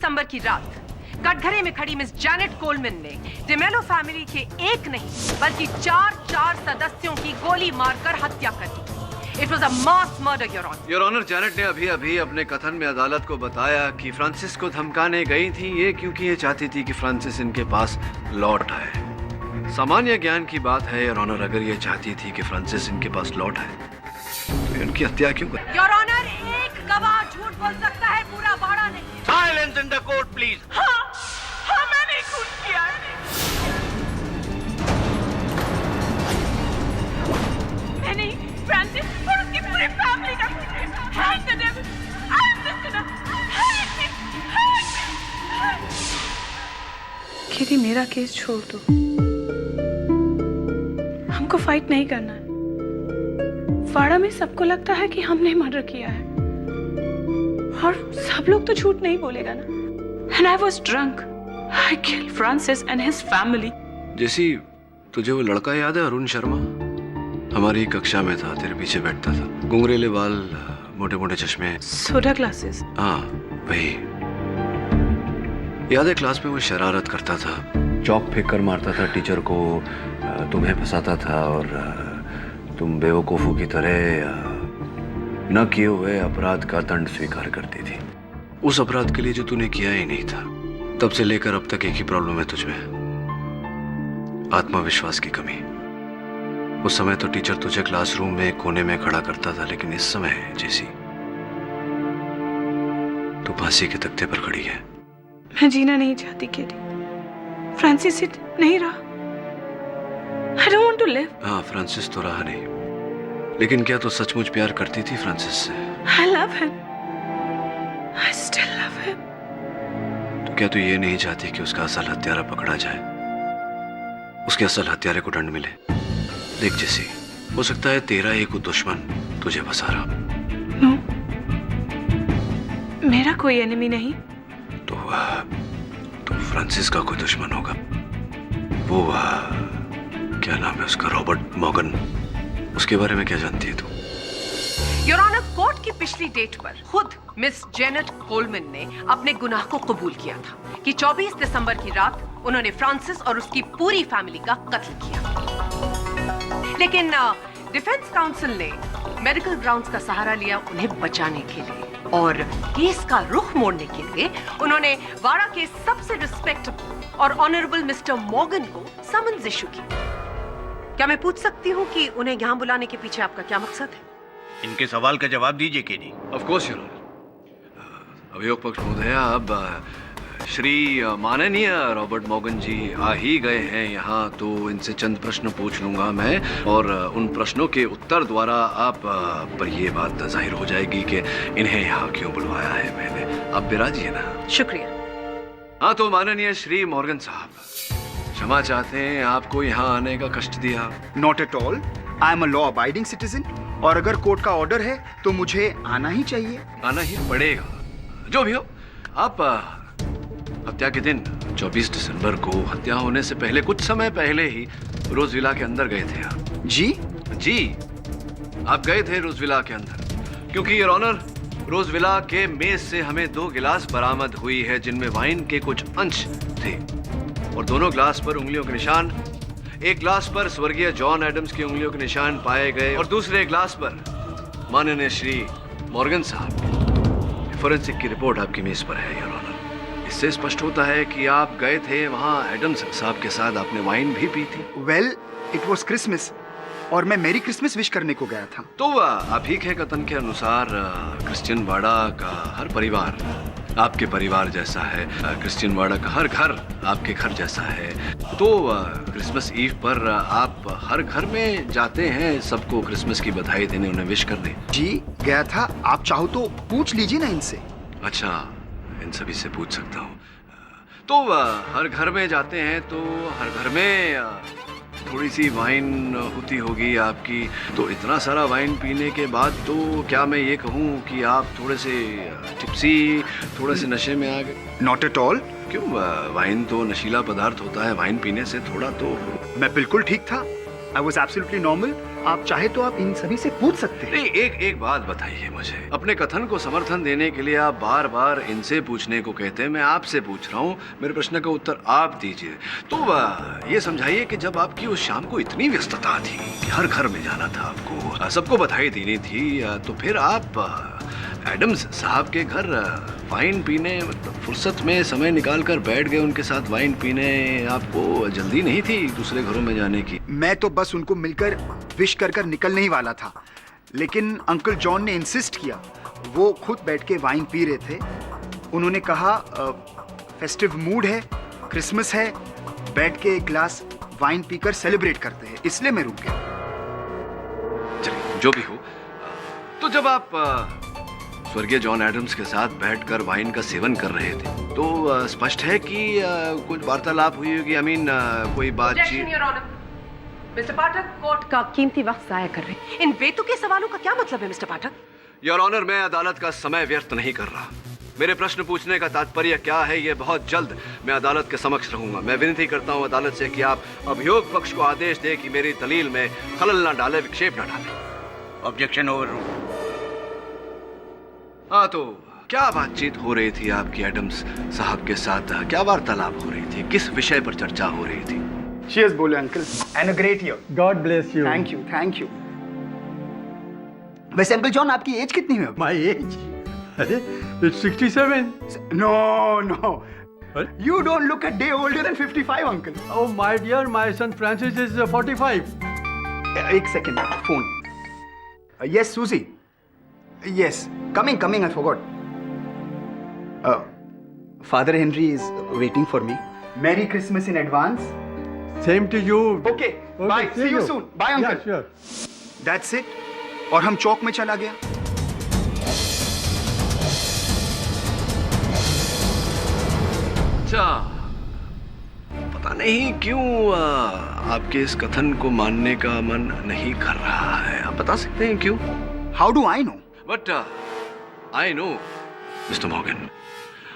दिसंबर की रात कटघरे में खड़ी मिस जैनेट कोलमैन ने डिमेलो फैमिली के एक नहीं बल्कि चार सदस्यों की गोली मारकर हत्या कर दी। It was a mass murder, Your Honor. Your Honor, Janet ने अभी अपने कथन में अदालत को बताया कि फ्रांसिस को धमकाने गई थी ये क्योंकि ये चाहती थी कि फ्रांसिस इनके पास लौट आए। सामान्य ज्ञान की बात है योर ऑनर, अगर ये चाहती थी कि फ्रांसिस इनके पास लौट आए तो इनकी हत्या क्यों कर? योर ऑनर, एक गवाह झूठ बोल सकता है, पूरा बाड़ा नहीं। Silence in the court please. हाँ, मैंने खून किया है। मैंने फ्रांसिस और उसकी पूरी फैमिली का खून किया। Hang the devil! I am the sinner! Hang me! Hang me! किरी, मेरा केस छोड़ दो, हमको फाइट नहीं करना है। वाड़ा में सबको लगता है कि हमने मर्डर किया है और सब लोग तो झूठ नहीं बोलेगा ना। And I was drunk. I killed Francis and his family. जैसी तुझे वो लड़का याद है, अरुण शर्मा? हमारी कक्षा में था, तेरे पीछे बैठता था, घुंघरेले बाल, मोटे मोटे चश्मे, सोडा ग्लासेस। हाँ वही याद है। क्लास में वो शरारत करता था, चौक फेंक कर मारता था टीचर को, तुम्हें फंसाता था और तुम बेवकूफों की तरह न किए हुए अपराध का दंड स्वीकार करती थी। उस अपराध के लिए जो तूने किया ही नहीं था। तब से लेकर अब तक एक ही प्रॉब्लम है तुझमें, आत्मविश्वास की कमी। उस समय तो टीचर तुझे क्लासरूम में कोने में खड़ा करता था, लेकिन इस समय जैसी तू फांसी के तख्ते पर खड़ी है। मैं जीना नहीं चाहती केरी, फ्रांसिस नहीं रहा। I don't want to live. हाँ, फ्रांसिस तो रहा नहीं, लेकिन क्या तू सचमुच प्यार करती थी फ्रांसिस से? I love him. I still love him. तो क्या तू ये नहीं चाहती कि उसका असल हत्यारा पकड़ा जाए, उसके असल हत्यारे को दंड मिले? देख जैसी, हो सकता है तेरा एक दुश्मन तुझे फंसा रहा। No. मेरा कोई एनिमी नहीं। तो फ्रांसिस का कोई दुश्मन होगा। वो क्या नाम है उसका, रॉबर्ट मॉर्गन, उसके बारे में क्या जानती है तू? योर ऑनर, कोर्ट की पिछली डेट पर खुद मिस जेनेट कोलमैन ने अपने गुनाह को कबूल किया था कि 24 दिसंबर की रात उन्होंने फ्रांसिस और उसकी पूरी फैमिली का कत्ल किया। लेकिन डिफेंस काउंसिल ने मेडिकल ग्राउंड्स का सहारा लिया उन्हें बचाने के लिए, और केस का रुख मोड़ने के लिए उन्होंने वाड़ा के सबसे रिस्पेक्टेबल और ऑनरेबल मिस्टर मॉर्गन को समन्स इशू की। क्या मैं पूछ सकती हूँ कि उन्हें यहाँ बुलाने के पीछे आपका क्या मकसद है? इनके सवाल का जवाब दीजिए Kerry. Of course your honour. अभियोग पक्ष महोदया, अब श्री माननीय रॉबर्ट मॉर्गन जी आ ही गए हैं यहाँ, तो इनसे चंद प्रश्न पूछ लूंगा मैं, और उन प्रश्नों के उत्तर द्वारा आप पर ये बात जाहिर हो जाएगी कि इन्हें यहाँ क्यों बुलवाया है मैंने। आप बिराजिए ना। शुक्रिया। हाँ, तो माननीय श्री मॉर्गन साहब, क्षमा चाहते हैं आपको यहाँ आने का कष्ट दिया। Not at all, I am a law abiding citizen, और अगर कोर्ट का ऑर्डर है तो मुझे आना ही चाहिए। आना ही पड़ेगा, जो भी हो। आप हत्या के दिन 24 दिसंबर को हत्या होने से पहले कुछ समय पहले ही रोज विला के अंदर गए थे आप। जी, आप गए थे रोज विला के अंदर, क्योंकि योर ऑनर, रोज विला के मेज से हमें 2 गिलास बरामद हुई है जिनमें वाइन के कुछ अंश थे, और दोनों ग्लास पर उंगलियों के निशान। एक ग्लास पर स्वर्गीय जॉन एडम्स की उंगलियों के निशान पाए गए, और दूसरे ग्लास पर माननीय श्री मॉर्गन साहब, फोरेंसिक की रिपोर्ट आपकी मेज पर है योर ऑनर। इससे स्पष्ट होता है कि आप गए थे वहां एडम्स साहब के साथ, आपने वाइन भी पी थी। वेल, इट वॉज क्रिसमस और मैं मेरी क्रिसमस विश करने को गया था। तो आप ही के कथन के अनुसार क्रिश्चियन वाड़ा का हर परिवार आपके परिवार जैसा है, क्रिश्चियन वाड़ा का हर घर आपके घर जैसा है, तो क्रिसमस ईव पर आप हर घर में जाते हैं सबको क्रिसमस की बधाई देने, उन्हें विश करने। जी, गया था। आप चाहो तो पूछ लीजिए ना इनसे। अच्छा, इन सभी से पूछ सकता हूँ। तो हर घर में जाते हैं तो हर घर में थोड़ी सी वाइन होती होगी आपकी, तो इतना सारा वाइन पीने के बाद तो क्या मैं ये कहूँ कि आप थोड़े से टिप्सी, थोड़े से नशे में आ गए? Not at all. क्यों, वाइन तो नशीला पदार्थ होता है, वाइन पीने से थोड़ा तो। मैं बिल्कुल ठीक था। I was absolutely normal. आप चाहे तो आप इन सभी से पूछ सकते हैं। नहीं, एक बात बताइए मुझे। अपने कथन को समर्थन देने के लिए आप बार बार इनसे पूछने को कहते हैं, मैं आपसे पूछ रहा हूँ, मेरे प्रश्न का उत्तर आप दीजिए। तो ये समझाइए कि जब आपकी उस शाम को इतनी व्यस्तता थी कि हर घर में जाना था आपको, सबको बधाई देनी थी, तो फिर आप एडम्स साहब के घर वाइन पीने फुर्सत में समय निकाल कर बैठ गए उनके साथ वाइन पीने। आपको जल्दी नहीं थी दूसरे घरों में जाने की? मैं तो बस उनको मिलकर विश कर कर निकलने ही वाला था, लेकिन अंकल जॉन ने इंसिस्ट किया। वो खुद बैठ के वाइन पी रहे थे। उन्होंने कहा फेस्टिव मूड है, क्रिसमस है, बैठ के एक ग्लास वाइन पीकर सेलिब्रेट करते हैं, इसलिए मैं रुक गया। चलिए, जो भी हो, तो जब आप स्वर्गीय जॉन एडम्स के साथ बैठकर वाइन का सेवन कर रहे थे, तो स्पष्ट है कि कुछ वार्तालाप हुई होगी। कोई बातचीत। मिस्टर पाठक, कोर्ट का कीमती वक्त जाया कर रहे हैं। इन बेतुके सवालों का क्या मतलब है मिस्टर पाठक? योर ऑनर, मैं अदालत का समय व्यर्थ नहीं कर रहा। मेरे प्रश्न पूछने का तात्पर्य क्या है, ये बहुत जल्द मैं अदालत के समक्ष रहूंगा। मैं विनती करता हूं अदालत से कि आप अभियोग पक्ष को आदेश दे कि मेरी दलील में खलल ना डाले, विक्षेप ना डाले। Objection over. हाँ, तो क्या बातचीत हो रही थी आपकी एडम्स साहब के साथ? क्या वार्तालाप हो रही थी? किस विषय पर चर्चा हो रही थी? Cheers बोले uncle, and a great year. God bless you. Thank you, thank you. वैसे अंकल जॉन, आपकी एज कितनी है? My age? अरे, it's 67. No no, What? you don't look a day older than 55 uncle. Oh my dear, my son Francis is 45. एक second, phone. Yes Susie, yes, coming, I forgot. Father Henry is waiting for me. Merry Christmas in advance. Same to you. Okay, bye. See you soon. Bye, uncle. Yeah, sure. That's it. और हम चौक में चला गया। अच्छा, पता नहीं क्यों आपके इस कथन को मानने का मन नहीं कर रहा है। आप बता सकते हैं क्यों? How do I know? But I know mister Morgan.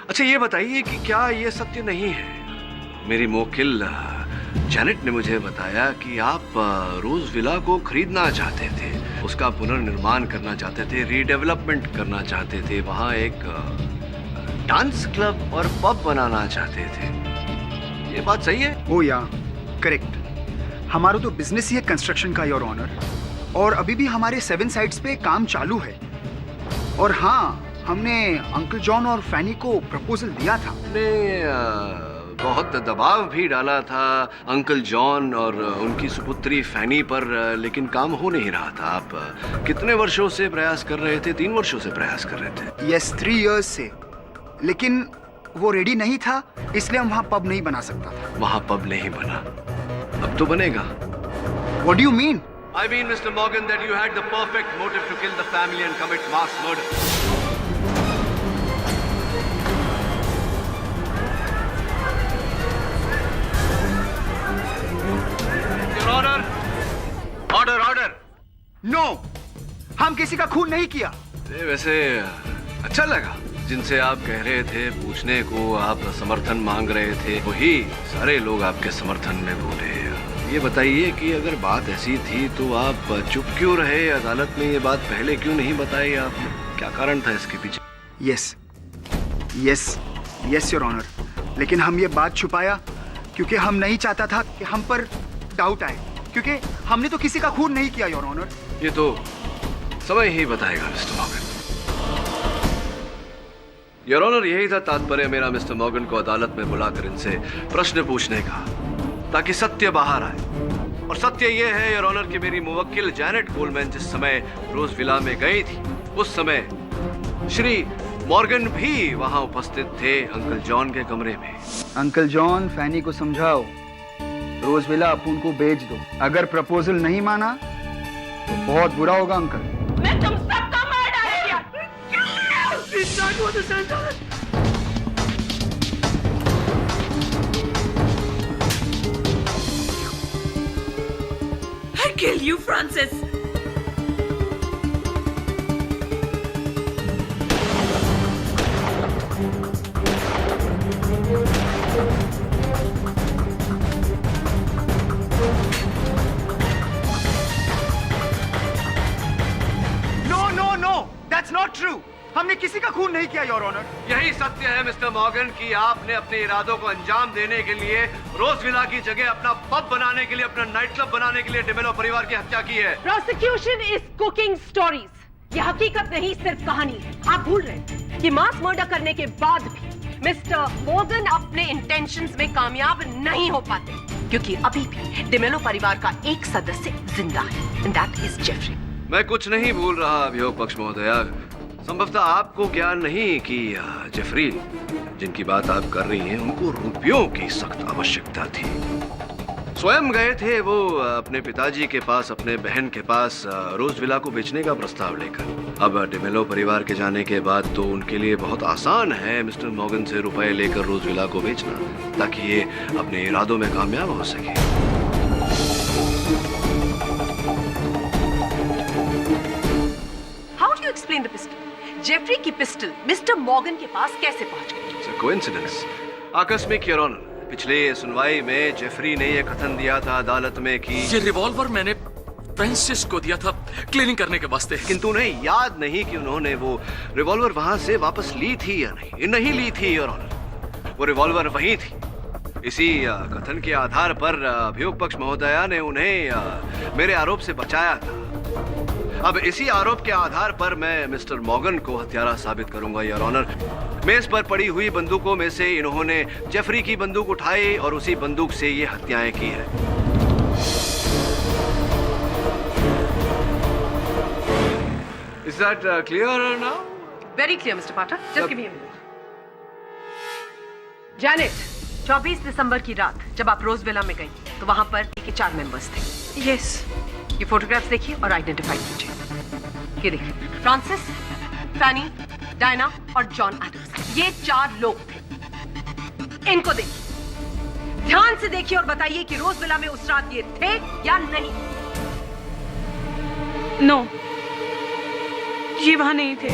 अच्छा, ये बताइए कि क्या ये सत्य नहीं है? मेरी मोकिल जैनेट ने मुझे बताया कि आप रोज विला को खरीदना चाहते थे, उसका पुनर्निर्माण करना चाहते थे, रीडेवलपमेंट करना चाहते थे, वहाँ एक डांस क्लब और पब बनाना चाहते थे। ये बात सही है? ओ या, करेक्ट। हमारा तो बिजनेस ही है कंस्ट्रक्शन का, योर ऑनर, और अभी भी हमारे 7 साइट्स पे काम चालू है। और हाँ, हमने अंकल जॉन और फैनी को प्रपोजल दिया था। ने बहुत दबाव भी डाला था अंकल जॉन और उनकी सुपुत्री फैनी पर, लेकिन काम हो नहीं रहा था। आप कितने वर्षों से प्रयास कर रहे थे? 3 वर्षों से प्रयास कर रहे थे। यस, 3 years से, लेकिन वो रेडी नहीं था, इसलिए हम वहाँ पब नहीं बना सकता था। वहाँ पब नहीं बना, अब तो बनेगा। What do you mean? I mean, Mr. Morgan, that you had the perfect motive to kill the family and commit mass murder. Your Honor, order. No, हम किसी का खून नहीं किया। वैसे अच्छा लगा, जिनसे आप कह रहे थे पूछने को, आप समर्थन मांग रहे थे, वही सारे लोग आपके समर्थन में बोले। ये बताइए कि अगर बात ऐसी थी तो आप चुप क्यों रहे? अदालत में ये बात पहले क्यों नहीं बताई आपने? क्या कारण था इसके पीछे? यस योर ऑनर, लेकिन हम ये बात छुपाया क्योंकि हम नहीं चाहता था कि हम पर डाउट आए, क्योंकि हमने तो किसी का खून नहीं किया योर ऑनर। ये तो समय ही बताएगा मिस्टर मॉर्गन। योर ऑनर, यही था तात्पर्य मेरा मिस्टर मॉर्गन को अदालत में बुलाकर इनसे प्रश्न पूछने का, ताकि सत्य बाहर आए। और सत्य यह है योर ऑनर कि मेरी मुवक्किल जैनेट कोलमैन जिस समय रोज विला में गई थी, उस समय श्री मॉर्गन भी वहां उपस्थित थे, अंकल जॉन के कमरे में। अंकल जॉन, फैनी को समझाओ, रोज विला अपुन को बेच दो। अगर प्रपोजल नहीं माना तो बहुत बुरा होगा अंकल। मैं तुम सबको मार डालूंगा। I kill you, Francis. That's not true. हमने किसी का खून नहीं किया, योर ऑनर। यही सत्य है मिस्टर मॉर्गन कि आपने अपने इरादों को अंजाम देने के लिए रोजविला की जगह अपना पब बनाने के लिए, अपना नाइट क्लब बनाने के लिए डिमेलो परिवार की हत्या की है। Prosecution is cooking stories. ये हकीकत नहीं, सिर्फ कहानी है। आप भूल रहे हैं कि मास मर्डर करने के बाद भी मिस्टर मॉर्गन अपने इंटेंशंस में कामयाब नहीं हो पाते, क्योंकि अभी भी डिमेलो परिवार का एक सदस्य जिंदा है, एंड दैट इज जेफरी। मैं कुछ नहीं भूल रहा अभियोग पक्ष महोदया। संभवतः आपको ज्ञान नहीं कि जेफरी जिनकी बात आप कर रही हैं, उनको रुपयों की सख्त आवश्यकता थी। स्वयं गए थे वो अपने पिताजी के पास, अपने बहन के पास रोजविला को बेचने का प्रस्ताव लेकर। अब डिमेलो परिवार के जाने के बाद तो उनके लिए बहुत आसान है मिस्टर मॉर्गन से रुपए लेकर रोजविला को बेचना, ताकि ये अपने इरादों में कामयाब हो सके। How do you explain the pistol? Jeffrey की पिस्टल मिस्टर मॉर्गन के पास कैसे पहुंच गई? इट्स अ कोइंसिडेंस, आकस्मिक योर ऑनर। पिछले सुनवाई में जेफरी ने यह कथन दिया था अदालत में कि ये रिवॉल्वर मैंने फ्रांसिस को दिया था क्लीनिंग करने के वास्ते। किंतु उन्हें याद नहीं कि उन्होंने वो रिवॉल्वर वहां से वापस ली थी या नहीं। नहीं ली थी योर ऑनर, वो रिवॉल्वर वहीं थी। इसी कथन के आधार पर अभियोग पक्ष महोदया ने उन्हें मेरे आरोप से बचाया था। अब इसी आरोप के आधार पर मैं मिस्टर मॉर्गन को हत्यारा साबित करूंगा योर ऑनर। मेज पर पड़ी हुई बंदूकों में से इन्होंने जेफरी की बंदूक उठाई और उसी बंदूक से ये हत्याएं की है। Is that clear now? Very clear, Mr. Potter. Just give me a minute. Janet, 24 दिसंबर की रात जब आप रोजविला में गई तो वहां पर के 4 मेंबर्स थे। यस। ये फोटोग्राफ्स देखिए और आइडेंटिफाई कीजिए। ये देखिए, फ्रांसिस, फैनी, डायना और जॉन एडम्स, ये 4 लोग थे। इनको देखिए, ध्यान से देखिए और बताइए कि रोजविला में उस रात ये थे या नहीं। नो, ये वहां नहीं थे।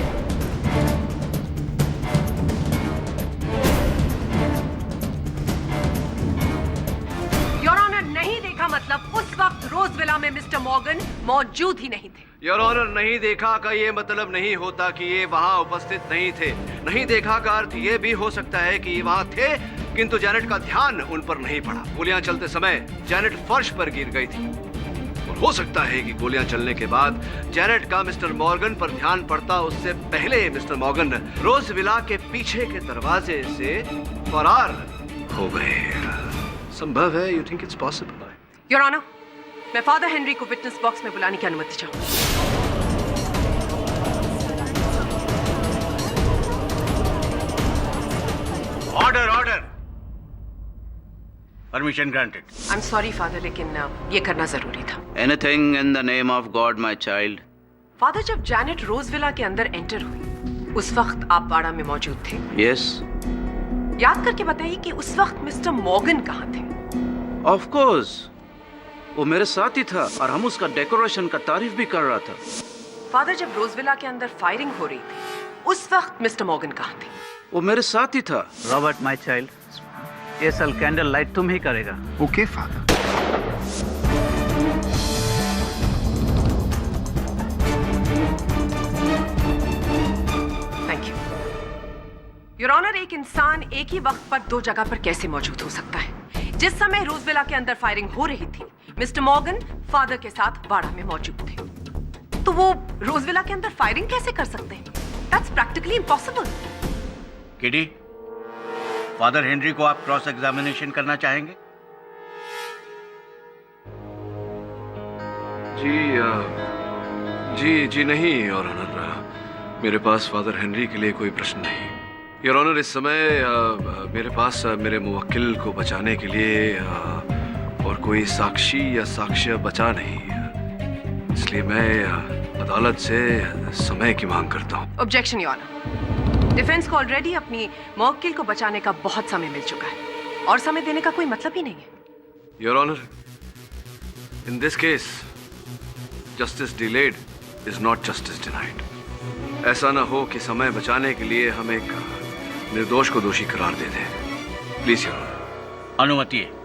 योर ऑनर, नहीं देखा मतलब उस वक्त रोजविला में मिस्टर मॉर्गन मौजूद ही नहीं थे। योर ऑनर, नहीं देखा का ये मतलब नहीं होता कि ये वहां उपस्थित नहीं थे। नहीं देखा का अर्थ ये भी हो सकता है कि ये वहां थे, किंतु जैनेट का ध्यान उन पर नहीं पड़ा। गोलियां चलते समय जैनेट फर्श पर गिर गई थी और हो सकता है कि गोलियां चलने के बाद जैनेट का मिस्टर मॉर्गन पर ध्यान पड़ता उससे पहले मिस्टर मॉर्गन रोजविला के पीछे के दरवाजे से फरार हो गए। संभव है? You think it's possible? Your honour, मैं फादर हेनरी को विटनेस बॉक्स में बुलाने की अनुमति चाहूंगी। Order order. Permission granted. I am sorry father, लेकिन ये करना जरूरी था। Anything in the name of God, my child. Father, जब जैनेट रोजविला के अंदर एंटर हुई उस वक्त आप बाड़ा में मौजूद थे। Yes, याद करके बताइए कि उस वक्त मिस्टर मॉर्गन कहाँ थे? of course. वो मेरे साथ ही था और हम उसका डेकोरेशन का तारीफ भी कर रहा था। फादर, जब रोजविला के अंदर फायरिंग हो रही थी उस वक्त मिस्टर मॉर्गन कहाँ थे? वो मेरे साथ ही था। रॉबर्ट माय चाइल्ड, ये सल कैंडल लाइट तुम ही करेगा। Okay father. Thank you your honour. एक इंसान एक ही वक्त पर 2 जगह पर कैसे मौजूद हो सकता है? जिस समय रोजविला के अंदर फायरिंग हो रही थी मिस्टर मॉर्गन फादर के साथ बाड़ा में मौजूद थे, तो वो रोजविला के अंदर फायरिंग कैसे कर सकते हैं? That's practically impossible. किडी, फादर हेनरी को आप क्रॉस एग्जामिनेशन करना चाहेंगे? जी नहीं योर ऑनर, मेरे पास फादर हेनरी के लिए कोई प्रश्न नहीं। योर ऑनर, इस समय मेरे पास मेरे मुवक्किल को बचाने के लिए और कोई साक्षी या साक्ष्य बचा नहीं, इसलिए मैं अदालत से समय की मांग करता हूँ। Objection your honour. डिफेंस को ऑलरेडी अपनी मुवक्किल को बचाने का बहुत समय मिल चुका है और समय देने का कोई मतलब ही नहीं है। Your honour, in this case justice delayed is not justice denied. ऐसा ना हो कि समय बचाने के लिए हम एक निर्दोष को दोषी करार दे दें। Please your honour. अनुमति है।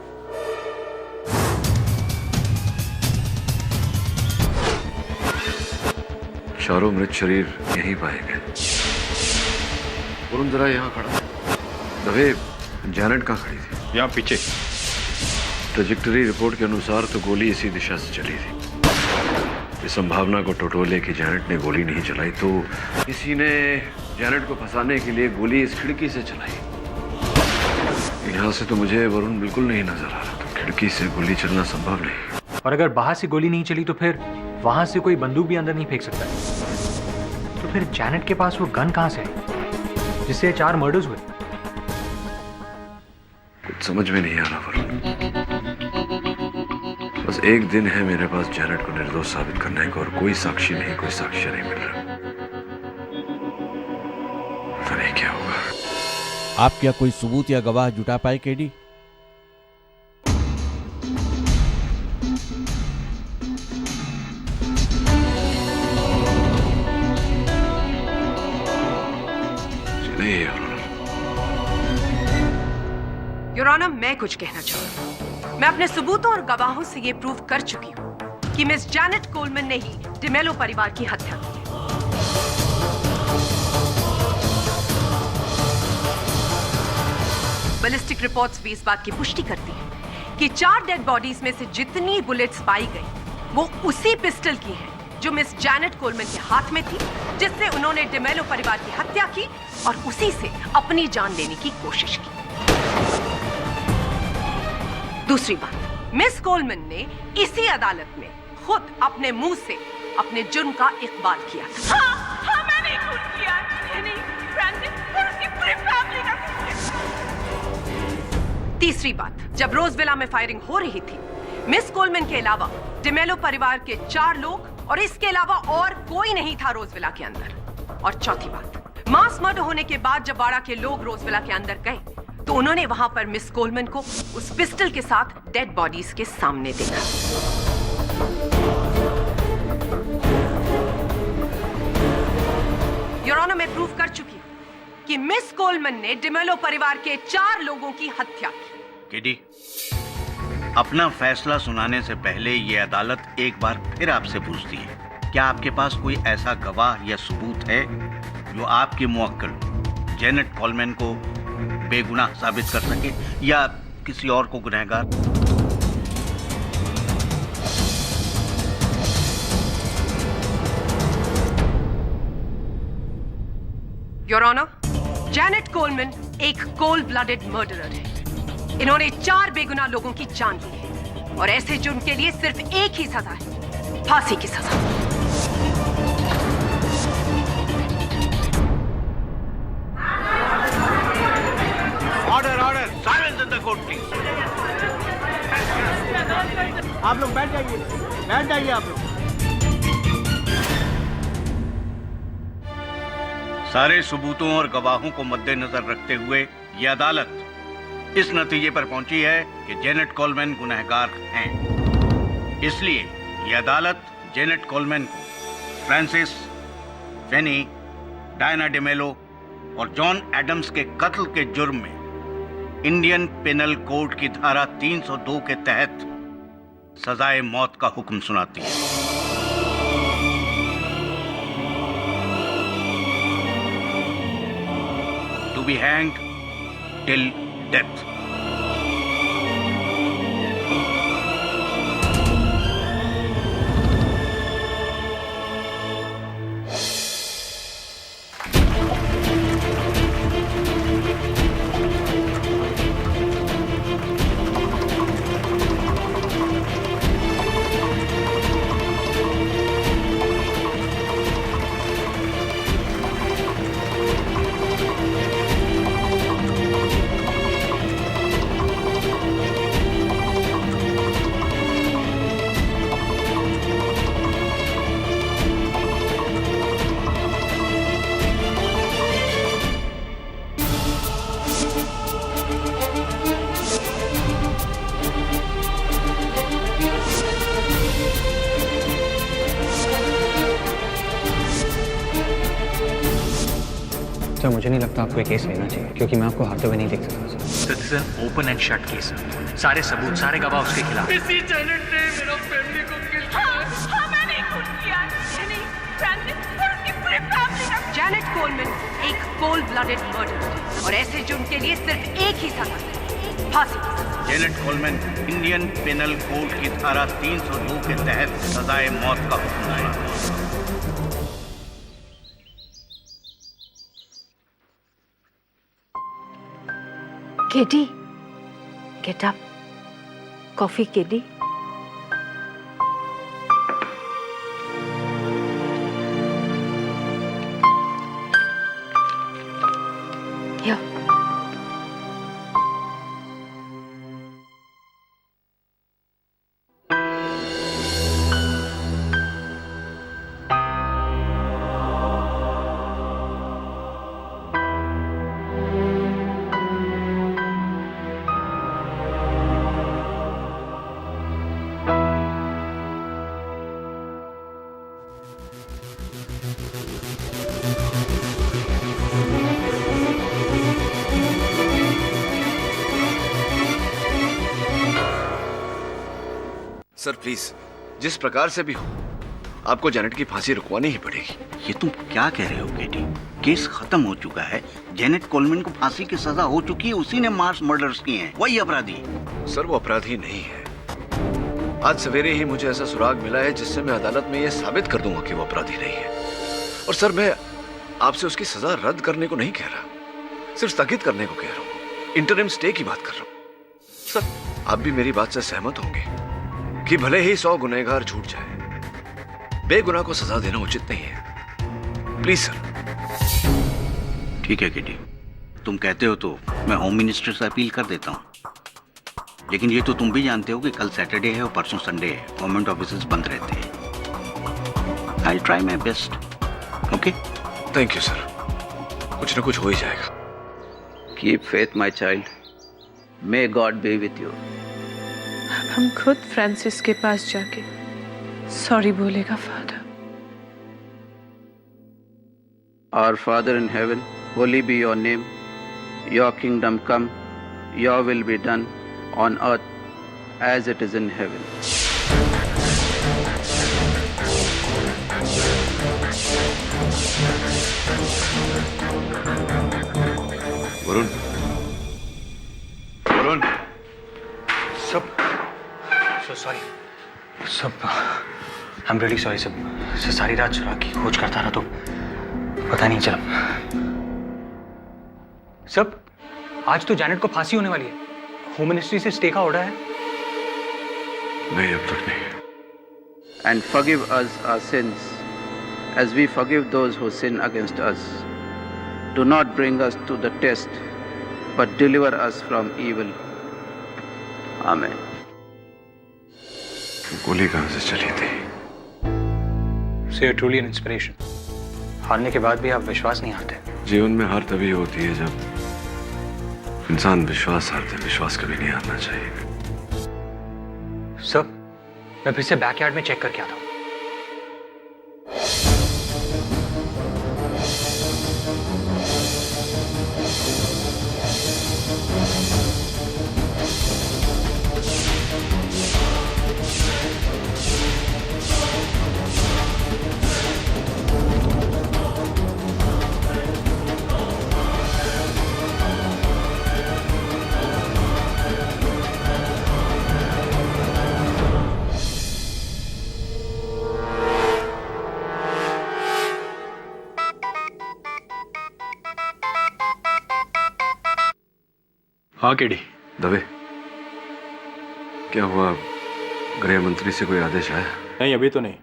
चारों मृत शरीर यहीं पाए गए। वरुण जरा यहाँ खड़ा। दबे जैनेट कहाँ खड़ी थी? यहाँ पीछे। ट्रेजेक्टरी रिपोर्ट के अनुसार तो गोली इसी दिशा से चली थी। इस संभावना को टटोले कि जैनेट ने गोली नहीं चलाई तो किसी ने जैनेट को फंसाने के लिए गोली इस खिड़की से चलाई। यहाँ से तो मुझे वरुण बिल्कुल नहीं नजर आ रहा, तो खिड़की से गोली चलना संभव नहीं। और अगर बाहर से गोली नहीं चली तो फिर वहां से कोई बंदूक भी अंदर नहीं फेंक सकता। तो फिर जैनेट के पास वो गन कहां से आई जिससे 4 मर्डर्स हुए? कुछ समझ में नहीं आ रहा वरुण। बस एक दिन है मेरे पास जैनेट को निर्दोष साबित करने को, और कोई साक्षी नहीं, कोई साक्ष्य नहीं मिल रहा। पता नहीं क्या होगा। आप क्या कोई सबूत या गवाह जुटा पाए केडी? योर ऑनर, मैं कुछ कहना चाहूंगा। मैं अपने सबूतों और गवाहों से ये प्रूव कर चुकी हूं कि मिस जैनेट कोलमैन ने ही डिमेलो परिवार की हत्या की है। बैलिस्टिक रिपोर्ट्स भी इस बात की पुष्टि करती हैं कि 4 डेड बॉडीज में से जितनी बुलेट्स पाई गई वो उसी पिस्टल की हैं जो मिस जैनेट कोलमैन के हाथ में थी, जिससे उन्होंने डिमेलो परिवार की हत्या की और उसी से अपनी जान लेने की कोशिश की। दूसरी बात, मिस कोलमैन ने इसी अदालत में खुद अपने मुंह से अपने जुर्म का इकबाल किया था। हाँ, मैंने खून किया। नहीं, फ्रांसिस और उसकी पूरी फैमिली का खून किया। तीसरी बात, जब रोजविला में फायरिंग हो रही थी, मिस कोलमैन के अलावा डिमेलो परिवार के 4 लोग और इसके अलावा और कोई नहीं था रोजविला के अंदर। और चौथी बात, मास मर्डर होने के बाद जब वाड़ा के लोग रोजविला के अंदर गए तो उन्होंने वहां पर मिस कोलमैन को उस पिस्टल के साथ डेड बॉडीज के सामने देखा। योर ऑनर, मैं प्रूव कर चुकी हूं कि मिस कोलमैन ने डिमेलो परिवार के 4 लोगों की हत्या की। केडी, अपना फैसला सुनाने से पहले ये अदालत एक बार फिर आपसे पूछती है, क्या आपके पास कोई ऐसा गवाह या सबूत है जो आपकी मुवक्किल जैनेट कोलमैन को बेगुनाह साबित कर सके या किसी और को गुनहगार? योर ऑनर, जैनेट कोलमैन एक कोल्ड ब्लडेड मर्डरर है। इन्होंने 4 बेगुनाह लोगों की जान ली है और ऐसे जुर्म के लिए सिर्फ एक ही सजा है, फांसी की सजा। Order, order, silence in the court please. आप लोग बैठ जाइए आप लोग। सारे सबूतों और गवाहों को मद्देनजर रखते हुए यह अदालत इस नतीजे पर पहुंची है कि जैनेट कोलमैन गुनहगार हैं। इसलिए यह अदालत जैनेट कोलमैन को फ्रांसिस, फेनी, डायना डिमेलो और जॉन एडम्स के कत्ल के जुर्म में इंडियन पेनल कोड की धारा 302 के तहत सजाए मौत का हुक्म सुनाती है। To be hanged till death. Sir, मुझे नहीं लगता आपको ये केस लेना चाहिए क्योंकि मैं आपको हारते हुए नहीं देख सकता। Sir, this is an open and shut case. सारे सबूत, सारे गवाह उसके खिलाफ। इसी जैनेट ने मेरा फैमिली को किल किया। हाँ, मैंने खून किया। नहीं, फ्रांसिस एक कोल्ड ब्लडेड मर्डर और ऐसे जुर्म के लिए सिर्फ एक ही सजा है, फांसी की सजा। Janet Coleman Indian penal code की धारा 302 के तहत सजाए मौत का हुक्म है। KD, get up. Coffee, Keди. Here. Sir please, जिस प्रकार से भी हो आपको जेनेट की फांसी रुकवानी ही पड़ेगी। ये तुम क्या कह रहे हो केडी? केस खत्म हो चुका है, जेनेट कोलमैन को फांसी की सजा हो चुकी है, उसी ने मास मर्डर्स किए हैं, वही अपराधी। सर वो अपराधी नहीं है। आज सवेरे ही मुझे ऐसा सुराग मिला है जिससे मैं अदालत में यह साबित कर दूंगा कि वो अपराधी नहीं है। और सर मैं आपसे उसकी सजा रद्द करने को नहीं कह रहा, सिर्फ स्थगित करने को कह रहा हूं, इंटरिम स्टे की बात कर रहा हूं। सर आप भी मेरी बात से सहमत होंगे कि भले ही 100 गुनहगार छूट जाए, बेगुनाह को सजा देना उचित नहीं है। Please sir. ठीक है केडी, तुम कहते हो तो मैं होम मिनिस्टर से अपील कर देता हूँ, लेकिन ये तो तुम भी जानते हो कि कल सैटरडे है और परसों संडे है, गवर्नमेंट ऑफिसेज बंद रहते हैं। I try my best. Okay, thank you sir, कुछ ना कुछ हो ही जाएगा। Keep faith my child, may God B with you. हम खुद फ्रांसिस के पास जाके सॉरी बोलेगा father. Our Father in heaven, holy be your name. Your kingdom come, your will be done on earth as it is in heaven. Varun, Varun, सब sorry सब, I am really sorry सब। सारी रात सुराग की खोज करता रहा तो पता नहीं चला। सब आज तो जेनेट को फांसी होने वाली है, होम मिनिस्ट्री से स्टे का ऑर्डर है। नहीं अब तक नहीं। And forgive us our sins as we forgive those who sin against us. Do not bring us to the test, but deliver us from evil. Amen. गोली कहां से चली थी? So you're truly an inspiration. हारने के बाद भी आप विश्वास नहीं हारते। जीवन में हार तभी होती है जब इंसान विश्वास हारते। विश्वास कभी नहीं हारना चाहिए। सर मैं फिर से बैकयार्ड में चेक करके आता हूँ। हाँ केडी। दवे, क्या हुआ? गृह मंत्री से कोई आदेश आया? नहीं अभी तो नहीं।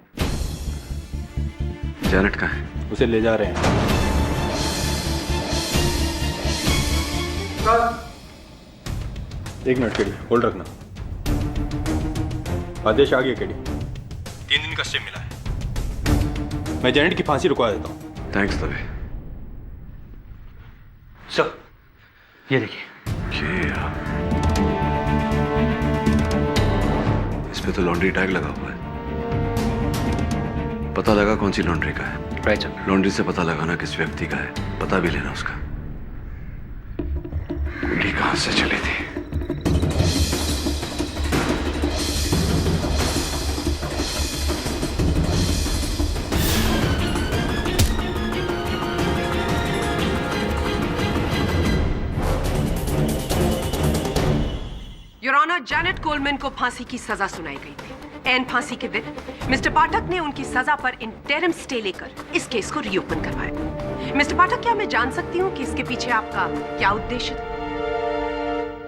जेनेट कहाँ है? उसे ले जा रहे हैं। एक मिनट केडी, होल्ड रखना। आदेश आ गया केडी, 3 दिन का स्टे मिला है। मैं जेनेट की फांसी रुकवा देता हूँ। थैंक्स दवे। सर ये देखिए। इस पे तो लॉन्ड्री टैग लगा हुआ है। पता लगा कौन सी लॉन्ड्री का है? Right sir. लॉन्ड्री से पता लगाना किस व्यक्ति का है, पता भी लेना उसका। गोली कहां से चली थी? ऑनर, जैनेट कोलमैन को फांसी की सजा सुनाई गई थी। एन फांसी के दिन मिस्टर पाठक ने उनकी सजा पर इंटरिम स्टे लेकर इस केस को रीओपन करवाया। मिस्टर पाठक, क्या मैं जान सकती हूँ कि इसके पीछे आपका क्या उद्देश्य था?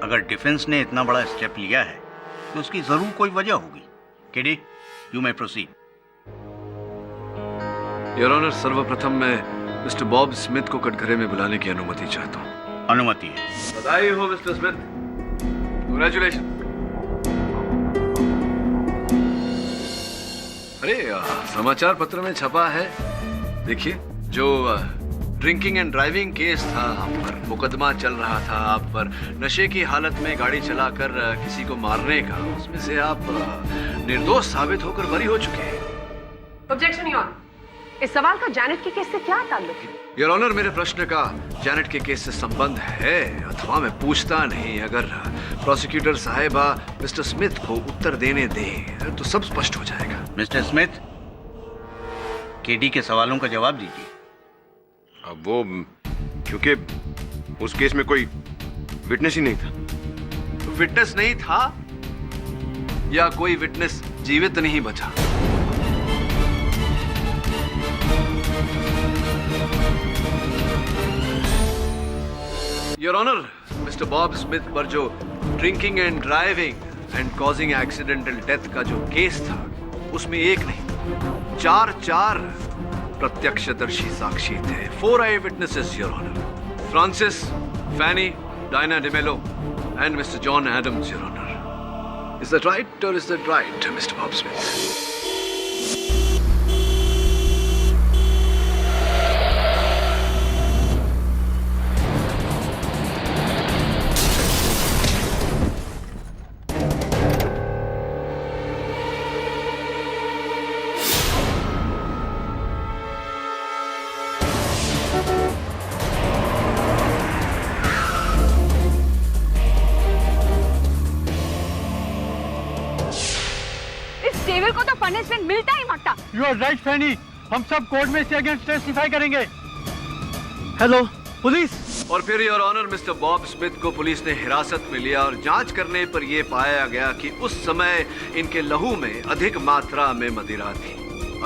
अगर डिफेंस ने इतना बड़ा स्टेप लिया है तो उसकी जरूर कोई वजह होगी। KD, you may proceed. Your honour, सर्वप्रथम मैं मिस्टर बॉब स्मिथ को कटघरे में बुलाने की अनुमति चाहता हूँ। अनुमति है। बधाई हो मिस्टर स्मिथ, कांग्रेचुलेशन। अरे समाचार पत्र में छपा है, देखिए, जो ड्रिंकिंग एंड ड्राइविंग केस था आप पर, मुकदमा चल रहा था आप पर नशे की हालत में गाड़ी चलाकर किसी को मारने का, उसमें से आप निर्दोष साबित होकर बरी हो चुके हैं। ऑब्जेक्शन योर ऑनर, इस सवाल का जैनेट के केस से क्या ताल्लुक है? योर ऑनर, मेरे प्रश्न का जैनेट के केस से संबंध है अथवा मैं पूछता नहीं। अगर प्रोसिक्यूटर साहिबा मिस्टर स्मिथ को उत्तर देने दें तो सब स्पष्ट हो जाएगा। मिस्टर स्मिथ, केडी के सवालों का जवाब दीजिए। अब वो, क्योंकि उस केस में कोई विटनेस ही नहीं था। विटनेस नहीं था या कोई विटनेस जीवित नहीं बचा? Your honour, mister Bob Smith पर जो drinking and driving and causing accidental death का जो केस था, उसमें एक नहीं, चार प्रत्यक्षदर्शी साक्षी थे। 4 eye witnesses, your honour. Francis, Fanny, Diana D'Mello and mister John Adams, your honour. Is that right और is that right mister Bob Smith? को तो पनिशमेंट मिलता ही मटता। यू आर राइट फैनी, हम सब कोर्ट में इसके अगेंस्ट टेस्टिफाई करेंगे। Hello police. और फिर your honour, mister Bob Smith को पुलिस ने हिरासत में लिया और जांच करने पर यह पाया गया कि उस समय इनके लहू में अधिक मात्रा में मदिरा थी।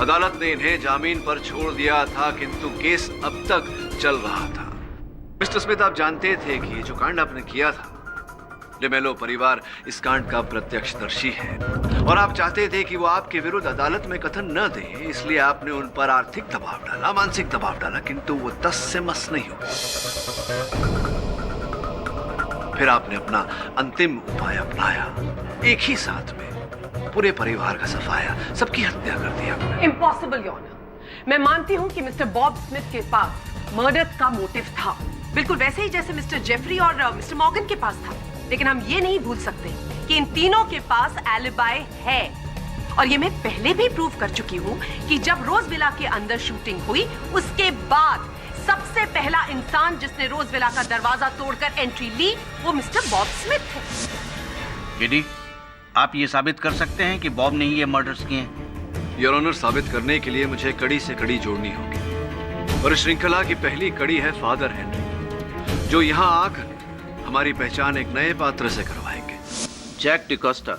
अदालत ने इन्हें जामीन पर छोड़ दिया था, किंतु केस अब तक चल रहा था। मिस्टर स्मिथ, आप जानते थे कि जो कांड आपने किया था, डिमेलो परिवार इस कांड का प्रत्यक्षदर्शी है और आप चाहते थे कि वो आपके विरुद्ध अदालत में कथन न दें, इसलिए आपने उन पर आर्थिक दबाव डाला, मानसिक दबाव डाला, किंतु वो 10 से मस नहीं हुआ। फिर आपने अपना अंतिम उपाय अपनाया, एक ही साथ में पूरे परिवार का सफाया, सबकी हत्या कर दिया। Impossible your honour. मैं मानती हूं कि मिस्टर बॉब स्मिथ के पास मर्डर का मोटिव था, बिल्कुल वैसे ही जैसे मिस्टर जेफरी और मिस्टर मॉर्गन के पास था। लेकिन हम ये नहीं भूल सकते कि इन तीनों के पास एलिबाई है, और ये मैं पहले भी प्रूव कर चुकी हूँ कि जब रोज विला के अंदर शूटिंग हुई, उसके बाद सबसे पहला इंसान जिसने रोज विला का दरवाजा तोड़कर एंट्री ली, वो मिस्टर बॉब स्मिथ थे। केडी, आप ये साबित कर सकते हैं कि बॉब ने ही ये मर्डर्स किए हैं? योर ऑनर, साबित करने के लिए मुझे कड़ी से कड़ी जोड़नी होगी, और इस श्रृंखला की पहली कड़ी है फादर हेनरी, जो यहाँ आकर हमारी पहचान एक नए पात्र से करवाएंगे। जैक डिकोस्टा,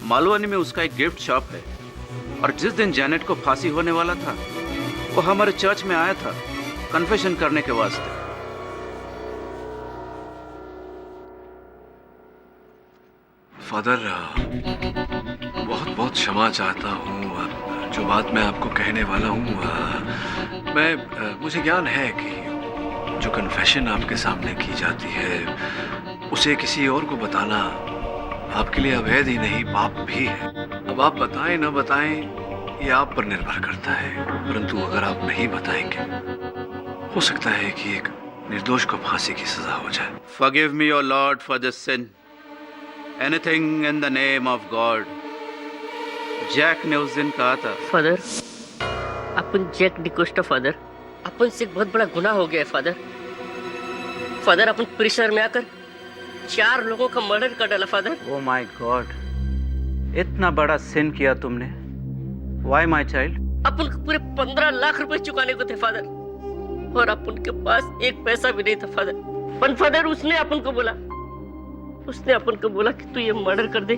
मालवानी में उसका एक गिफ्ट शॉप है, और जिस दिन जैनेट को फांसी होने वाला था, वो हमारे चर्च में आया था कन्फेशन करने के वास्ते। फादर, बहुत बहुत क्षमा चाहता हूँ, जो बात मैं आपको कहने वाला हूँ, मुझे ज्ञान है कि जो कन्फेशन आपके सामने की जाती है, उसे किसी और को बताना आपके लिए अवैध ही नहीं, पाप भी है। अब आप बताएं न बताएं, ये आप पर निर्भर करता है, परंतु अगर आप नहीं बताएंगे, हो सकता है कि एक निर्दोष को फांसी की सजा हो जाए। Forgive me, O Lord, for this sin. Anything in the name of God. Jack ने उस दिन कहा था, फादर, अपन जैक डिकोस्टा फादर, अपन से एक बहुत बड़ा गुनाह हो गया है फादर। फादर, अपन परिसर में आकर 4 लोगों का मर्डर कर डाला फादर। Oh my God, इतना बड़ा सिन किया तुमने। Why my child? अपन को पूरे 15 लाख रुपए चुकाने को थे फादर, और अपन के पास एक पैसा भी नहीं था फादर। पर फादर, उसने अपन को बोला उसने अपन को बोला कि तू ये मर्डर कर दे,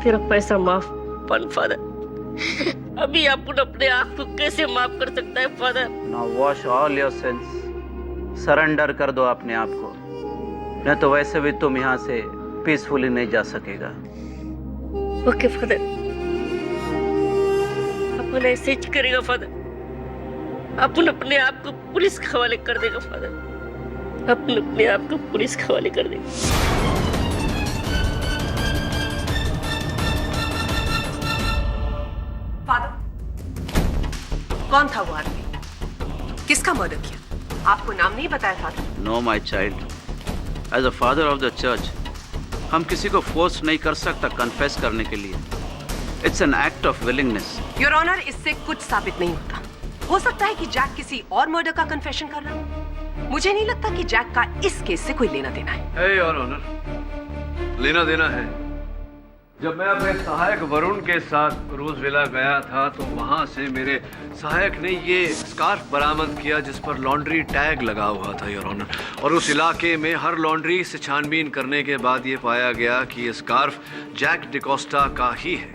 तेरा पैसा माफ। पर फादर, अभी अपन अपने आप को कैसे माफ कर सकता है father? Now wash all your sins. Surrender कर दो अपने आप को, नहीं तो वैसे भी तुम यहाँ से पीसफुली नहीं जा सकेगा। ओके फादर, अपन ऐसे ही करेगा फादर। अपन अपने आप को पुलिस के हवाले कर देगा फादर। अपन अपने आप को पुलिस के हवाले कर देगा। फादर, कौन था वो आदमी? किसका मर्डर किया? आपको नाम नहीं बताया father? No my child, as a father of the church हम किसी को फोर्स नहीं कर सकता कन्फेस करने के लिए। It's an act of willingness. Your honour, इससे कुछ साबित नहीं होता। हो सकता है कि जैक किसी और मर्डर का कन्फेशन कर रहा हो। मुझे नहीं लगता कि जैक का इस केस से कोई लेना देना है। योर ऑनर, लेना देना है। जब मैं अपने सहायक वरुण के साथ रोजविला गया था तो वहां से मेरे सहायक ने ये स्कार्फ बरामद किया जिस पर लॉन्ड्री टैग लगा हुआ था योर ऑनर। और उस इलाके में हर लॉन्ड्री से छानबीन करने के बाद ये पाया गया कि ये स्कार्फ जैक डिकोस्टा का ही है।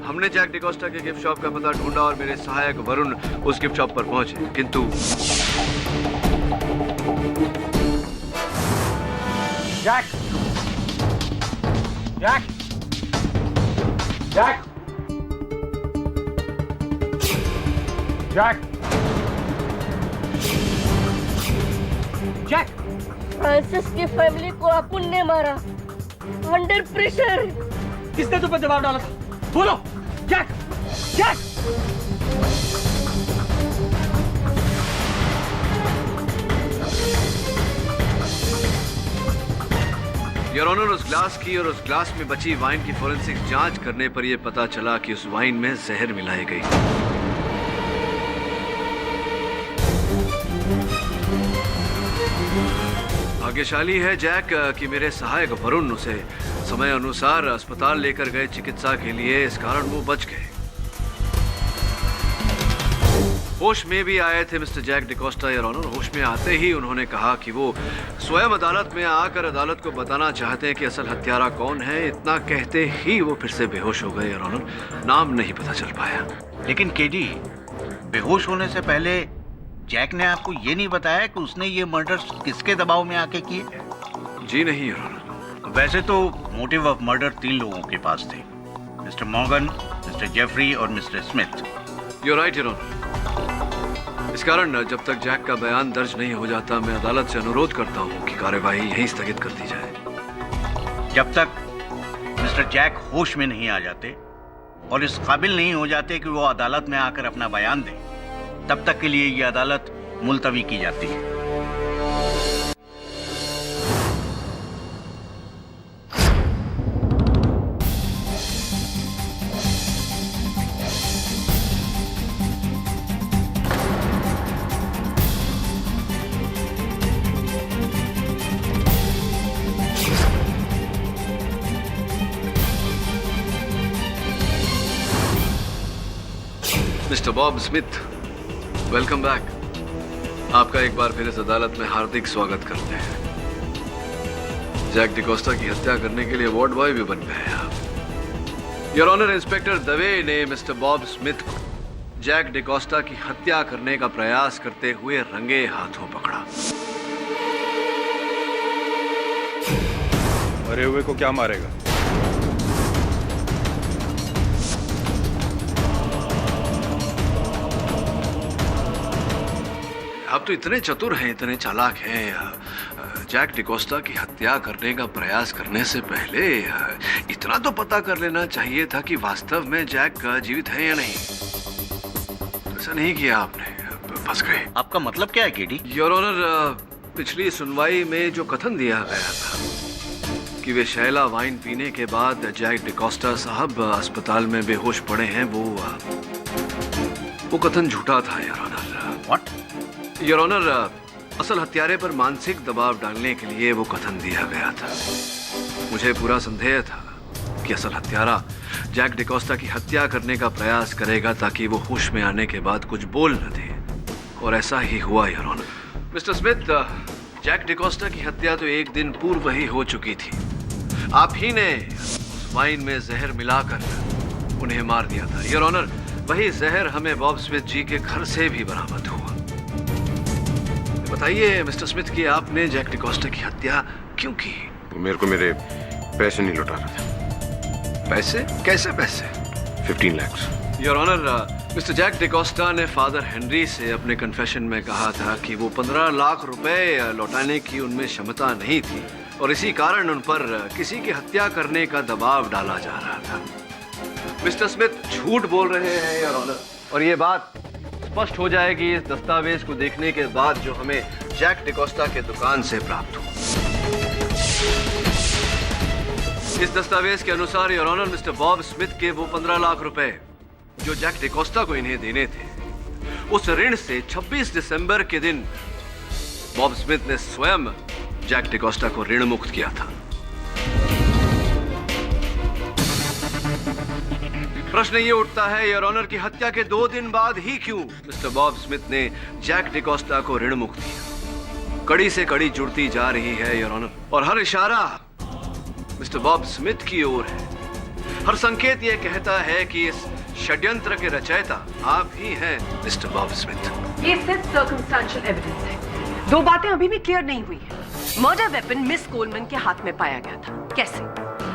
हमने जैक डिकोस्टा के गिफ्ट शॉप का पता ढूंढा और मेरे सहायक वरुण उस गिफ्ट शॉप पर पहुंचे, किंतु Jack Jack Jack Jack Jack Francis की फैमिली को अपन ने मारा अंडर प्रेशर। किसने तुम पर दबाव डाला था? बोलो जैक जैक। योर ऑनर, उस ग्लास की और उस ग्लास में बची वाइन की फोरेंसिक जांच करने पर यह पता चला कि उस वाइन में जहर मिलाई गई। भाग्यशाली है जैक कि मेरे सहायक वरुण उसे समय अनुसार अस्पताल लेकर गए चिकित्सा के लिए, इस कारण वो बच गए। होश में भी आए थे mister Jack D'Costa your honour. होश में आते ही उन्होंने कहा कि वो स्वयं अदालत में आकर अदालत को बताना चाहते हैं कि असल हत्यारा कौन है। इतना कहते ही वो फिर से बेहोश हो गए योर ऑनर। नाम नहीं पता चल पाया। लेकिन केडी, बेहोश होने से पहले जैक ने आपको ये नहीं बताया कि उसने ये मर्डर किसके दबाव में आके किए? जी नहीं योर ऑनर। वैसे तो मोटिव ऑफ मर्डर 3 लोगों के पास थे, मिस्टर मॉर्गन, मिस्टर जेफरी और mister Smith. You right your honour. इस कारण जब तक जैक का बयान दर्ज नहीं हो जाता मैं अदालत से अनुरोध करता हूं कि कार्यवाही यहीं स्थगित कर दी जाए। जब तक मिस्टर जैक होश में नहीं आ जाते और इस काबिल नहीं हो जाते कि वो अदालत में आकर अपना बयान दें, तब तक के लिए ये अदालत मुलतवी की जाती है। Mister Bob Smith, welcome back. आपका एक बार फिर इस अदालत में हार्दिक स्वागत करते हैं। जैक डिकोस्टा की हत्या करने के लिए वार्ड बॉय भी बन गए आप। योर ऑनर, इंस्पेक्टर दवे ने मिस्टर बॉब स्मिथ को जैक डिकोस्टा की हत्या करने का प्रयास करते हुए रंगे हाथों पकड़ा। मरे हुए को क्या मारेगा? आप तो इतने चतुर हैं, इतने चालाक हैं। जैक डिकोस्टा की हत्या करने का प्रयास करने से पहले इतना तो पता कर लेना चाहिए था कि वास्तव में जैक जीवित है या नहीं। तो ऐसा नहीं किया आपने, फंस गए। आपका मतलब क्या है केडी? योर ऑनर, पिछली सुनवाई में जो कथन दिया गया था कि वे शैला वाइन पीने के बाद जैक डिकोस्टा साहब अस्पताल में बेहोश पड़े हैं, वो कथन झूठा था your honour. What? Your honour, असल हत्यारे पर मानसिक दबाव डालने के लिए वो कथन दिया गया था। मुझे पूरा संदेह था कि असल हत्यारा जैक डिकोस्टा की हत्या करने का प्रयास करेगा ताकि वो होश में आने के बाद कुछ बोल न दे, और ऐसा ही हुआ your honour. Mister Smith, Jack D'Costa की हत्या तो एक दिन पूर्व ही हो चुकी थी। आप ही ने उस वाइन में जहर मिलाकर उन्हें मार दिया था। योर ऑनर, वही जहर हमें बॉब स्मिथ जी के घर से भी बरामद हुआ। बताइए मिस्टर स्मिथ कि आपने जैक डिकोस्टा की हत्या क्यों की? वो मेरे को मेरे पैसे नहीं लौटा रहा था। पैसे? कैसे पैसे? 15 lakhs। Your honour, mister Jack D'Costa ने फादर हेनरी से अपने कन्फेशन में कहा था कि वो 15 लाख रुपए लौटाने की उनमें क्षमता नहीं थी और इसी कारण उन पर किसी की हत्या करने का दबाव डाला जा रहा था। मिस्टर स्मिथ झूठ बोल रहे हैं योर ऑनर, और ये बात स्पष्ट हो जाएगी इस दस्तावेज को देखने के बाद जो हमें जैक डिकोस्टा के दुकान से प्राप्त हुआ। इस दस्तावेज के अनुसार your honour, mister Bob Smith के वो 15 लाख रुपए जो जैक डिकोस्टा को इन्हें देने थे, उस ऋण से 26 दिसंबर के दिन बॉब स्मिथ ने स्वयं जैक डिकोस्टा को ऋण मुक्त किया था। प्रश्न ये उठता है योर ऑनर की हत्या के 2 दिन बाद ही क्यों मिस्टर बॉब स्मिथ ने जैक डिकोस्टा को ऋण मुक्त किया? कड़ी से कड़ी जुड़ती जा रही है योर ऑनर, और हर इशारा मिस्टर बॉब स्मिथ की ओर है। हर संकेत ये कहता है कि इस षड्यंत्र के रचयिता आप ही हैं मिस्टर बॉब स्मिथ। ये सिर्फ सर्कमस्टेंशियल एविडेंस है। 2 बातें अभी भी क्लियर नहीं हुई है। मर्डर वेपन मिस कोलमैन के हाथ में पाया गया था, कैसे?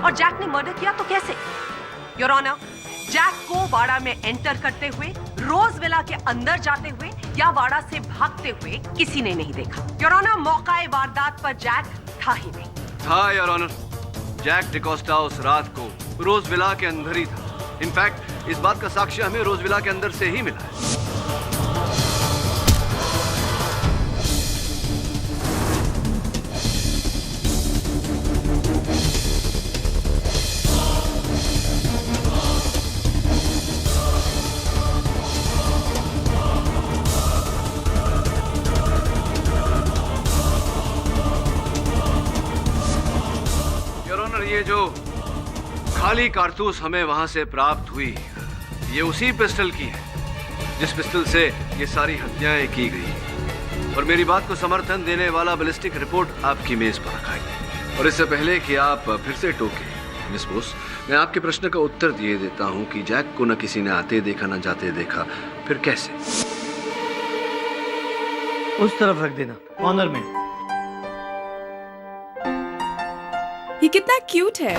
और जैक ने मर्डर किया तो कैसे? योर ऑनर, जैक को वाड़ा में एंटर करते हुए, रोज विला के अंदर जाते हुए या वाड़ा से भागते हुए किसी ने नहीं देखा। योर ऑनर, मौका वारदात पर जैक था ही नहीं। था योर ऑनर, जैक डिकोस्टा उस रात को रोज विला के अंदर ही था। इनफैक्ट इस बात का साक्ष्य हमें रोज विला के अंदर से ही मिला है। योर ऑनर, ये जो खाली कारतूस हमें वहां से प्राप्त हुई, ये उसी पिस्टल की है जिस पिस्टल से ये सारी हत्याएं की गई। और मेरी बात को समर्थन देने वाला बैलिस्टिक रिपोर्ट आपकी मेज पर रखा है। और इससे पहले कि आप फिर से टोके मिस बोस, मैं आपके प्रश्न का उत्तर दिए देता हूं कि जैक को न किसी ने आते देखा न जाते देखा, फिर कैसे? उस तरफ रख देना, कॉर्नर में। ये कितना क्यूट है।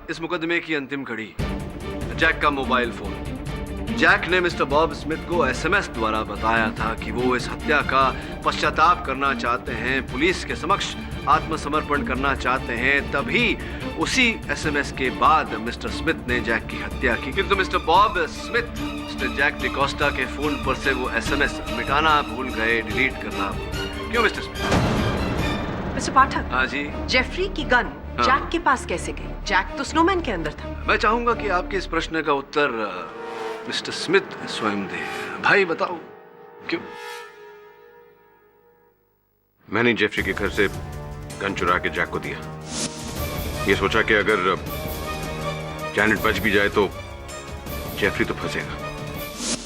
इस मुकदमे की अंतिम कड़ी, जैक का मोबाइल फोन। जैक ने मिस्टर बॉब स्मिथ को एसएमएस द्वारा बताया था कि वो इस हत्या का पश्चाताप करना चाहते हैं, पुलिस के समक्ष आत्मसमर्पण करना चाहते हैं। तभी उसी एसएमएस के बाद मिस्टर स्मिथ ने जैक की हत्या की। किंतु mister Bob Smith mister Jack D'Costa के फोन पर से वो एसएमएस मिटाना भूल गए, डिलीट करना। क्यों मिस्टर स्मिथ? मिस्टर पाठक। हाँ जी। जेफरी की गन जैक के पास कैसे गई? जैक तो स्नोमैन के अंदर था। मैं चाहूंगा कि आपके इस प्रश्न का उत्तर मिस्टर स्मिथ स्वयं दे। भाई बताओ क्यों? मैंने जेफरी के घर से गन चुरा के जैक को दिया। ये सोचा कि अगर जैनेट बच भी जाए तो जेफरी तो फंसेगा।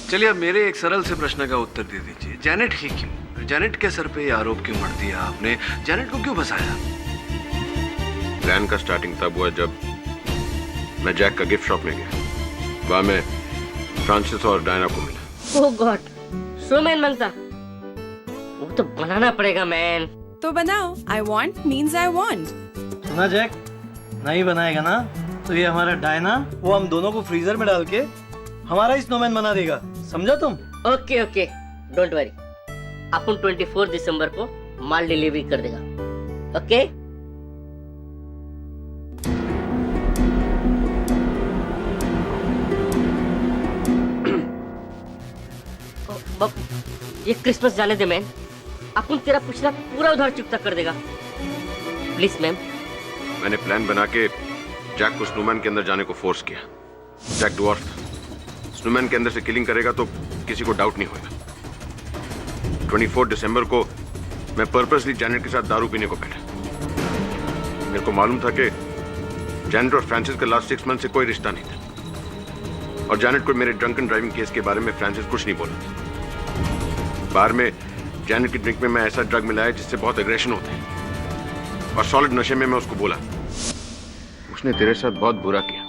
चलिए अब मेरे एक सरल से प्रश्न का उत्तर दे दीजिए। जैनेट ही क्यों? जैनेट के सर पे आरोप क्यों मढ़ दिया आपने? जैनेट को क्यों फंसाया? प्लान का स्टार्टिंग तब हुआ जब मैं जैक का गिफ्ट शॉप में गया। वहां मैं फ्रांसिस और डायना को मिला। ओह गॉड, स्नोमैन मांगता। तो बनाना पड़ेगा मैन। तो बनाओ। I want means I want। सुना जैक, नहीं बनाएगा ना तो ये हमारा डायना वो हम दोनों को फ्रीजर में डाल के हमारा ही स्नोमैन बना देगा, समझा तुम? Okay okay, don't worry. अपन 24 दिसंबर को माल डिलीवरी कर देगा। ओके ये क्रिसमस जाने दे मैम, अपन तेरा पिछला पूरा उधार चुकता कर देगा प्लीज मैम। मैंने प्लान बना के जैक को स्नोमैन के अंदर जाने को फोर्स किया। जैक ड्वार्फ था, स्नोमैन के अंदर से किलिंग करेगा तो किसी को डाउट नहीं होगा। 24 दिसंबर को मैं पर्पसली जैनेट के साथ दारू पीने को बैठा। मेरे को मालूम था कि जैनेट और फ्रांसिस का लास्ट 6 मंथ से कोई रिश्ता नहीं था, और जैनेट को मेरे ड्रंकन ड्राइविंग केस के बारे में फ्रांसिस कुछ नहीं बोला था। बार में जैनेट की ड्रिंक में मैं ऐसा ड्रग मिलाया जिससे बहुत एग्रेशन होता है, और सॉलिड नशे में मैं उसको बोला उसने तेरे साथ बहुत बुरा किया।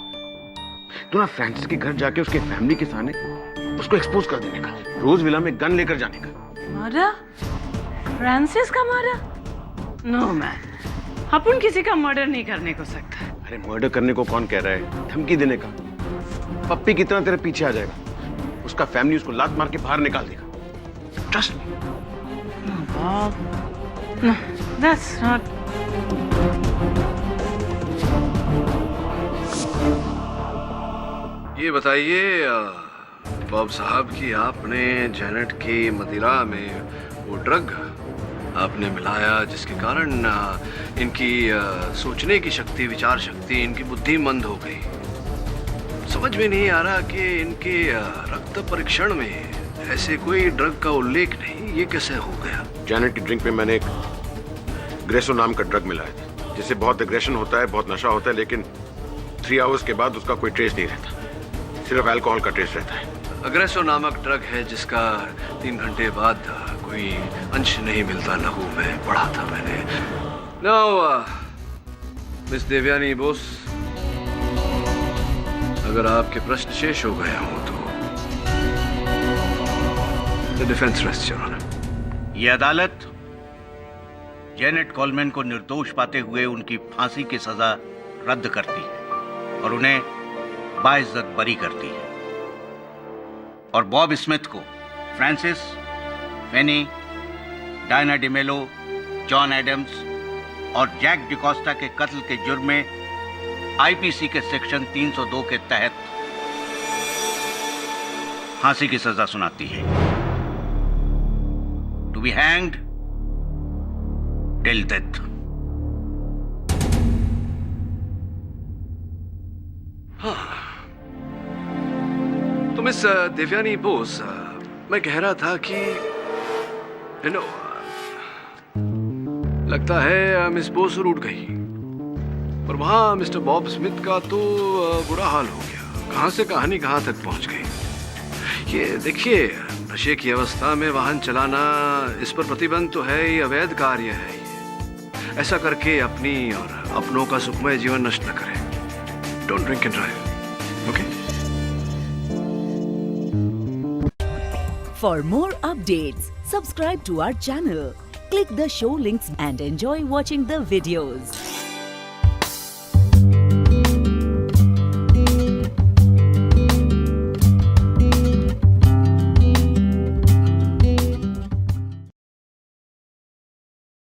तू ना फ्रांसिस के घर जाके उसके फैमिली के सामने उसको एक्सपोज कर देने का, रोज विला में गन लेकर जाने का। मारा? फ्रांसिस का मारा? नो मैन, अपन किसी का मर्डर नहीं करने को सकता। अरे मर्डर करने को कौन कह रहा है, धमकी देने का। पप्पी की तरह तेरे पीछे आ जाएगा, उसका फैमिली उसको लात मार के बाहर निकाल देगा। Trust me. No, that's not. ये बताइए बॉब साहब कि आपने जैनेट की मदिरा में वो ड्रग आपने मिलाया जिसके कारण इनकी सोचने की शक्ति, विचार शक्ति, इनकी बुद्धि मंद हो गई। समझ में नहीं आ रहा कि इनके रक्त परीक्षण में ऐसे कोई ड्रग का उल्लेख नहीं, ये कैसे हो गया? जैनेट की ड्रिंक में मैंने एक ग्रेसो नाम का ड्रग मिलाया था, जिससे बहुत एग्रेशन होता है, बहुत नशा होता है, लेकिन 3 आवर्स के बाद उसका कोई ट्रेस नहीं रहता, सिर्फ अल्कोहल का ट्रेस रहता है। अग्रेसो नामक ड्रग है जिसका 3 घंटे बाद कोई अंश नहीं मिलता, लहू में पढ़ा था मैंने। नाउ मिस देवयानी बोस, अगर आपके प्रश्न शेष हो गए हों तो The defense rests, Your Honor. ये अदालत जेनेट कोलमैन को निर्दोष पाते हुए उनकी फांसी की सजा रद्द करती है और उन्हें बाइज्जत बरी करती है, और बॉब स्मिथ को फ्रांसिस, फेनी, डायना डिमेलो, जॉन एडम्स और जैक डिकोस्टा के कत्ल के जुर्म में आईपीसी के सेक्शन 302 के तहत फांसी की सजा सुनाती है। To be hanged till death. तो मिस देवयानी बोस, मैं कह रहा था कि लगता है मिस बोस रूठ गई, पर वहां मिस्टर बॉब स्मिथ का तो बुरा हाल हो गया। कहां से कहानी कहां तक पहुंच गई। ये देखिए, नशे की अवस्था में वाहन चलाना, इस पर प्रतिबंध तो है, ये अवैध कार्य है। ये ऐसा करके अपनी और अपनों का सुखमय जीवन नष्ट न करें। Don't drink and drive, okay? For more updates, subscribe to our channel, click the show links and enjoy watching the videos.